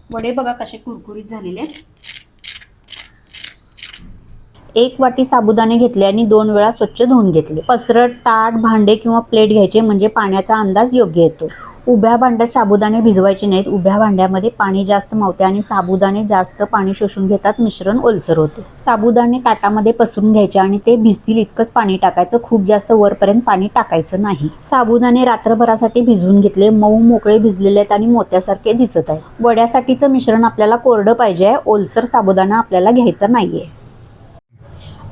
वडे बघा कसे कुरकुरीत झालेले आहेत. 1 वाटी साबुदाणे घेतले आणि 2 वेळा स्वच्छ धुवून घेतले. पसरट ताट, भांडे किंवा प्लेट घ्यायचे म्हणजे पाण्याचा अंदाज योग्य येतो. उभ्या भांड्यात साबुदाणे भिजवायचे नाहीत. उभ्या भांड्यामध्ये पाणी जास्त मावते आणि साबुदाणे जास्त पाणी शोषून घेतात, मिश्रण ओलसर होते. साबुदाणे ताटामध्ये पसरून घ्यायचे आणि ते भिजतील इतकंच पाणी टाकायचं. खूप जास्त वरपर्यंत पाणी टाकायचं नाही. साबुदाणे रात्रभरासाठी भिजवून घेतले. मऊ मोकळे भिजलेले आहेत आणि मोत्यासारखे दिसत आहे. वड्यासाठीचं मिश्रण आपल्याला कोरडं पाहिजे. ओलसर साबुदाणा आपल्याला घ्यायचा नाहीये.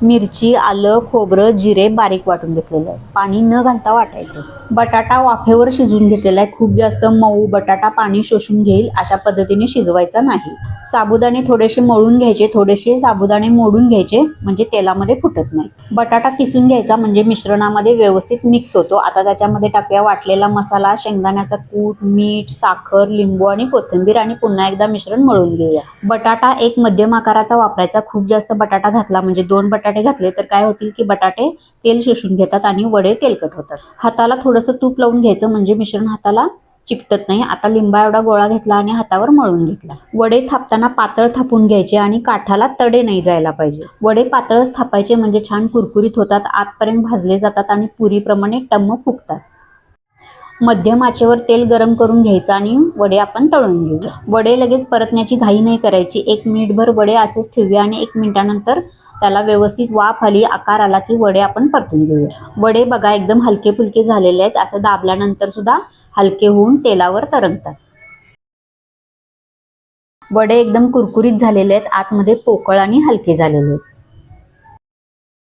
मिरची, आलं, खोबरं, जिरे बारीक वाटून घेतलेलं आहे. पाणी न घालता वाटायचं. बटाटा वाफेवर शिजवून घेतलेला आहे. खूप जास्त मऊ बटाटा पाणी शोषून घेईल अशा पद्धतीने शिजवायचा नाही. साबुदाणे थोडेसे मळून घ्यायचे, थोडेसे साबुदाणे मोडून घ्यायचे म्हणजे तेलामध्ये फुटत नाही. बटाटा किसून घ्यायचा म्हणजे मिश्रणामध्ये व्यवस्थित मिक्स होतो. आता त्याच्यामध्ये टाकूया वाटलेला मसाला, शेंगदाण्याचा कूट, मीठ, साखर, लिंबू आणि कोथिंबीर आणि पुन्हा एकदा मिश्रण मळून घेऊया. बटाटा एक मध्यम आकाराचा वापरायचा. खूप जास्त बटाटा घातला म्हणजे 2 बटाटे घातले तर काय होतील की बटाटे तेल शोषून घेतात आणि वडे तेलकट होतात. हाताला थोडंसं तूप लावून घ्यायचं म्हणजे मिश्रण हाताला चिकटत नाही. आता लिंबा एवढा गोळा घेतला आणि हातावर मळून घेतला. वडे थापताना पातळ थापून घ्यायचे आणि काठाला तडे नाही जायला पाहिजे. वडे पातळच थापायचे म्हणजे छान कुरकुरीत होतात, आतपर्यंत भाजले जातात आणि पुरीप्रमाणे टम्म फुगतात. मध्यम आचेवर तेल गरम करून घ्यायचं आणि वडे आपण तळून घेऊया. वडे लगेच परतण्याची घाई नाही करायची. 1 मिनिटभर वडे असेच ठेवूया आणि 1 मिनिटानंतर त्याला व्यवस्थित वाफ आली, आकार आला की वडे आपण परतून घेऊया. वडे बघा एकदम हलके फुलके झालेले आहेत. असं दाबल्यानंतर सुद्धा हलके होऊन तेलावर तरंगतात. वडे एकदम कुरकुरीत झालेले आहेत, आतमध्ये पोकळ आणि हलके झालेले आहेत.